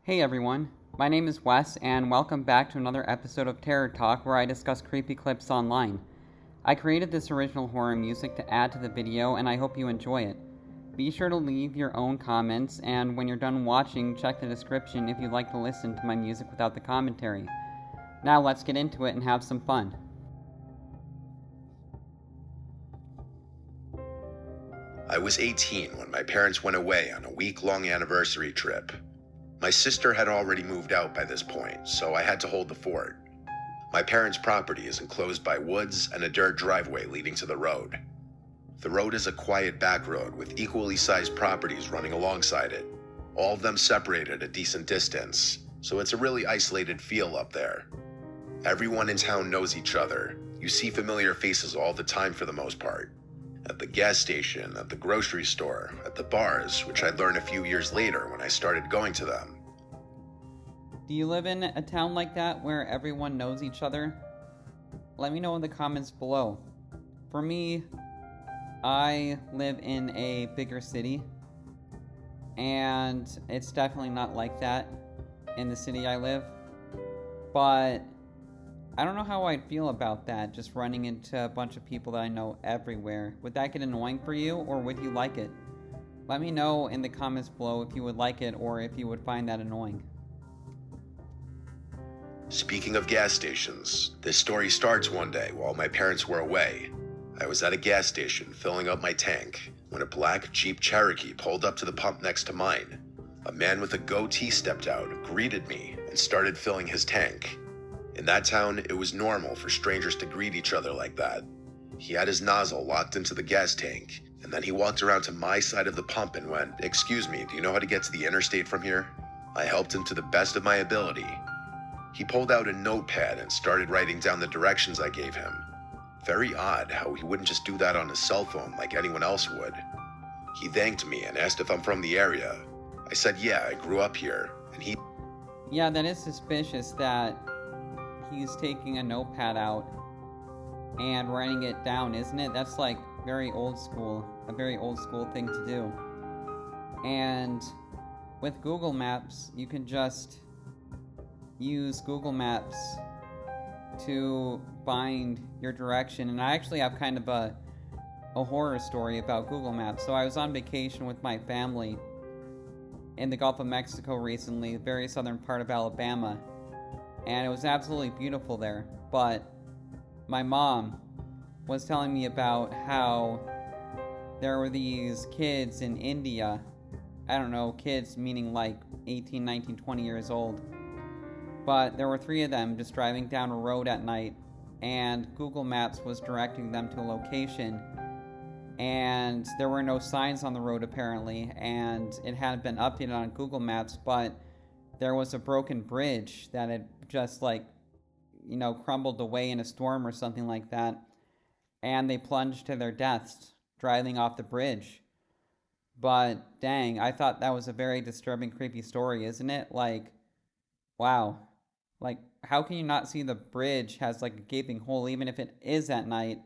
Hey everyone, my name is Wes, and welcome back to another episode of Terror Talk where I discuss creepy clips online. I created this original horror music to add to the video, and I hope you enjoy it. Be sure to leave your own comments, and when you're done watching, check the description if you'd like to listen to my music without the commentary. Now let's get into it and have some fun. I was 18 when my parents went away on a week-long anniversary trip. My sister had already moved out by this point, so I had to hold the fort. My parents' property is enclosed by woods and a dirt driveway leading to the road. The road is a quiet back road with equally sized properties running alongside it, all of them separated a decent distance, so it's a really isolated feel up there. Everyone in town knows each other. You see familiar faces all the time for the most part. At the gas station, at the grocery store, at the bars, which I'd learn a few years later when I started going to them. Do you live in a town like that where everyone knows each other? Let me know in the comments below. For me, I live in a bigger city, and it's definitely not like that in the city I live, but I don't know how I'd feel about that, just running into a bunch of people that I know everywhere. Would that get annoying for you, or would you like it? Let me know in the comments below if you would like it, or if you would find that annoying. Speaking of gas stations, this story starts one day while my parents were away. I was at a gas station filling up my tank when a black Jeep Cherokee pulled up to the pump next to mine. A man with a goatee stepped out, greeted me, and started filling his tank. In that town, it was normal for strangers to greet each other like that. He had his nozzle locked into the gas tank, and then he walked around to my side of the pump and went, "Excuse me, do you know how to get to the interstate from here?" I helped him to the best of my ability. He pulled out a notepad and started writing down the directions I gave him. Very odd how he wouldn't just do that on his cell phone like anyone else would. He thanked me and asked if I'm from the area. I said, yeah, I grew up here, and he... Yeah, that is suspicious that he's taking a notepad out and writing it down, isn't it? That's like very old school, a very old school thing to do. And with Google Maps, you can just use Google Maps to find your direction. And I actually have kind of a horror story about Google Maps. So I was on vacation with my family in the Gulf of Mexico recently, the very southern part of Alabama, and it was absolutely beautiful there. But my mom was telling me about how there were these kids in India, I don't know, kids meaning like 18, 19, 20 years old, but there were 3 of them just driving down a road at night, and Google Maps was directing them to a location, and there were no signs on the road apparently, and it hadn't been updated on Google Maps, but there was a broken bridge that had just crumbled away in a storm or something like that, and they plunged to their deaths driving off the bridge. But dang, I thought that was a very disturbing, creepy story, isn't it? Like, wow. Like, how can you not see the bridge has like a gaping hole even if it is at night?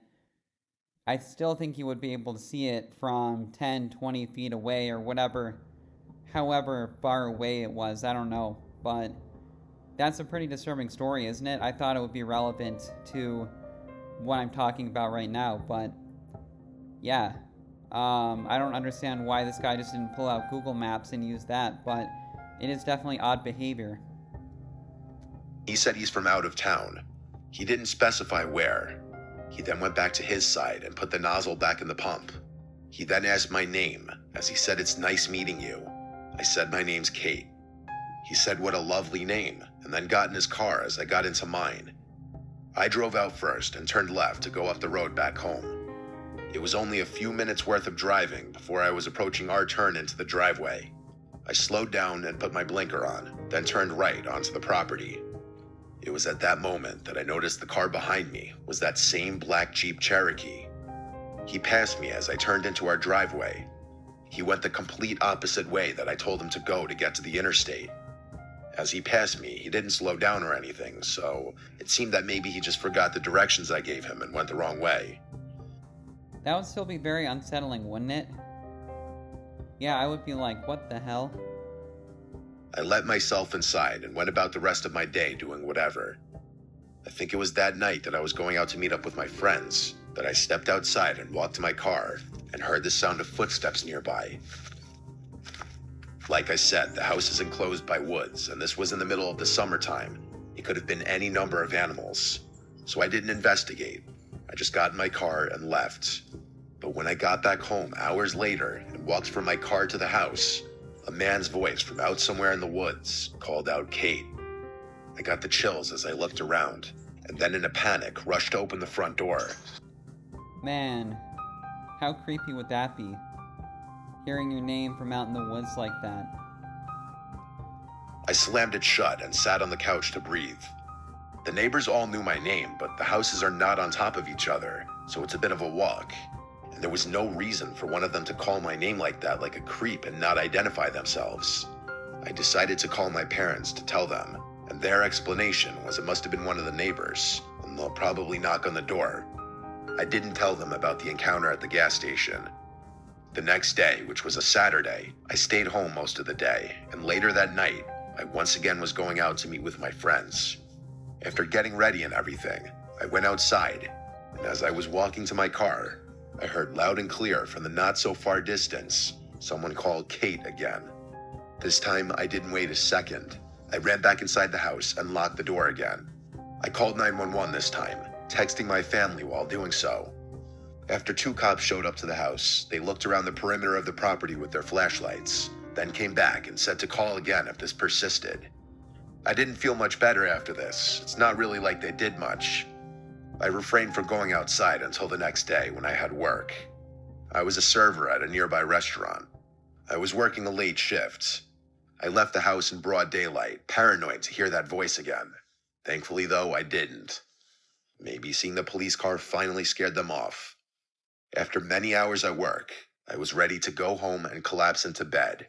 I still think you would be able to see it from 10, 20 feet away or whatever, however far away it was, I don't know. But that's a pretty disturbing story, isn't it? I thought it would be relevant to what I'm talking about right now, but yeah. I don't understand why this guy just didn't pull out Google Maps and use that, but it is definitely odd behavior. He said he's from out of town. He didn't specify where. He then went back to his side and put the nozzle back in the pump. He then asked my name, as he said, "It's nice meeting you." I said, "My name's Kate." He said, "What a lovely name," and then got in his car as I got into mine. I drove out first and turned left to go up the road back home. It was only a few minutes worth of driving before I was approaching our turn into the driveway. I slowed down and put my blinker on, then turned right onto the property. It was at that moment that I noticed the car behind me was that same black Jeep Cherokee. He passed me as I turned into our driveway. He went the complete opposite way that I told him to go to get to the interstate. As he passed me, he didn't slow down or anything, so it seemed that maybe he just forgot the directions I gave him and went the wrong way. That would still be very unsettling, wouldn't it? Yeah, I would be like, what the hell? I let myself inside and went about the rest of my day doing whatever. I think it was that night that I was going out to meet up with my friends that I stepped outside and walked to my car and heard the sound of footsteps nearby. Like I said, the house is enclosed by woods, and this was in the middle of the summertime. It could have been any number of animals. So I didn't investigate. I just got in my car and left. But when I got back home hours later and walked from my car to the house, a man's voice from out somewhere in the woods called out Kate. I got the chills as I looked around, and then in a panic rushed to open the front door. Man, how creepy would that be? Hearing your name from out in the woods like that. I slammed it shut and sat on the couch to breathe. The neighbors all knew my name, but the houses are not on top of each other, so it's a bit of a walk. And there was no reason for one of them to call my name like that, like a creep, and not identify themselves. I decided to call my parents to tell them, and their explanation was it must have been one of the neighbors, and they'll probably knock on the door. I didn't tell them about the encounter at the gas station. The next day, which was a Saturday, I stayed home most of the day, and later that night, I once again was going out to meet with my friends. After getting ready and everything, I went outside, and as I was walking to my car, I heard loud and clear from the not-so-far distance, someone called Kate again. This time, I didn't wait a second. I ran back inside the house and locked the door again. I called 911 this time, texting my family while doing so. After 2 cops showed up to the house, they looked around the perimeter of the property with their flashlights, then came back and said to call again if this persisted. I didn't feel much better after this. It's not really like they did much. I refrained from going outside until the next day when I had work. I was a server at a nearby restaurant. I was working a late shift. I left the house in broad daylight, paranoid to hear that voice again. Thankfully, though, I didn't. Maybe seeing the police car finally scared them off. After many hours at work, I was ready to go home and collapse into bed.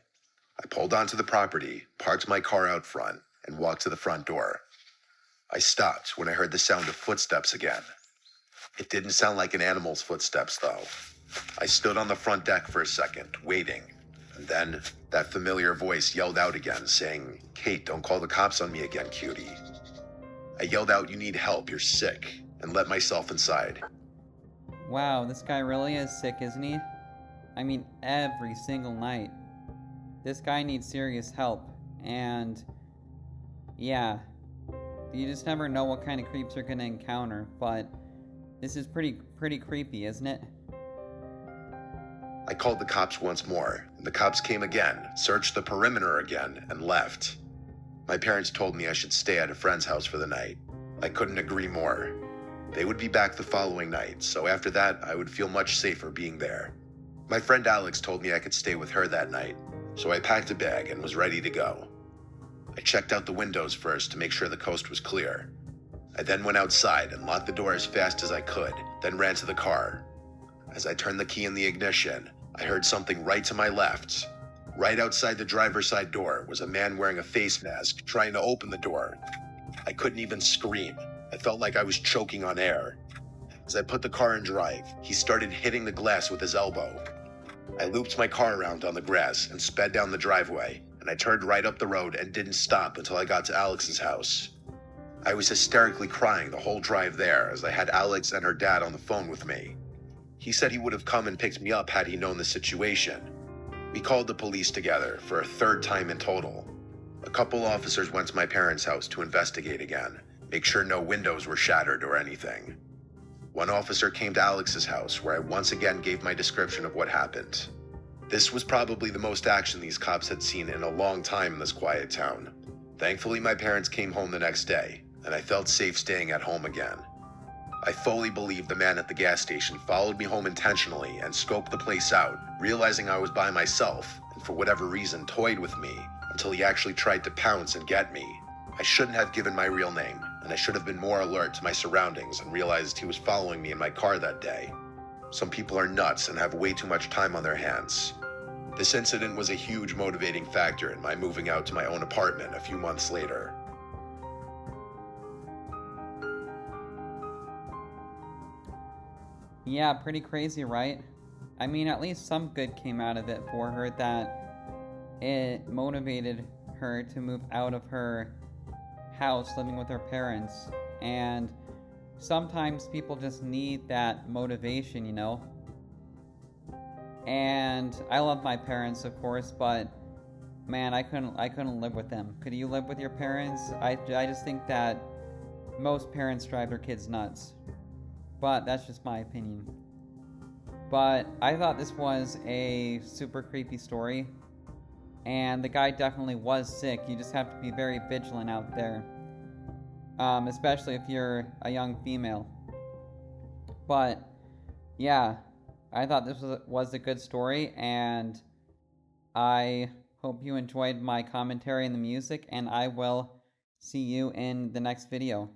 I pulled onto the property, parked my car out front, and walked to the front door. I stopped when I heard the sound of footsteps again. It didn't sound like an animal's footsteps, though. I stood on the front deck for a second, waiting, and then that familiar voice yelled out again, saying, "Kate, don't call the cops on me again, cutie." I yelled out, "You need help, you're sick," and let myself inside. Wow, this guy really is sick, isn't he? I mean, every single night. This guy needs serious help, and yeah, you just never know what kind of creeps you're gonna encounter, but this is pretty creepy, isn't it? I called the cops once more, and the cops came again, searched the perimeter again, and left. My parents told me I should stay at a friend's house for the night. I couldn't agree more. They would be back the following night, so after that, I would feel much safer being there. My friend Alex told me I could stay with her that night, so I packed a bag and was ready to go. I checked out the windows first to make sure the coast was clear. I then went outside and locked the door as fast as I could, then ran to the car. As I turned the key in the ignition, I heard something right to my left. Right outside the driver's side door was a man wearing a face mask trying to open the door. I couldn't even scream. I felt like I was choking on air. As I put the car in drive, he started hitting the glass with his elbow. I looped my car around on the grass and sped down the driveway, and I turned right up the road and didn't stop until I got to Alex's house. I was hysterically crying the whole drive there as I had Alex and her dad on the phone with me. He said he would have come and picked me up had he known the situation. We called the police together for a 3rd time in total. A couple officers went to my parents' house to investigate again, make sure no windows were shattered or anything. One officer came to Alex's house where I once again gave my description of what happened. This was probably the most action these cops had seen in a long time in this quiet town. Thankfully, my parents came home the next day, and I felt safe staying at home again. I fully believe the man at the gas station followed me home intentionally and scoped the place out, realizing I was by myself, and for whatever reason toyed with me until he actually tried to pounce and get me. I shouldn't have given my real name, and I should have been more alert to my surroundings and realized he was following me in my car that day. Some people are nuts and have way too much time on their hands. This incident was a huge motivating factor in my moving out to my own apartment a few months later. Yeah, pretty crazy, right? I mean, at least some good came out of it for her, that it motivated her to move out of her house living with her parents. And sometimes people just need that motivation, you know? And I love my parents, of course, but man, I couldn't live with them. Could you live with your parents? I just think that most parents drive their kids nuts. But that's just my opinion. But I thought this was a super creepy story. And the guy definitely was sick. You just have to be very vigilant out there. Especially if you're a young female. But yeah, I thought this was a good story, and I hope you enjoyed my commentary and the music, and I will see you in the next video.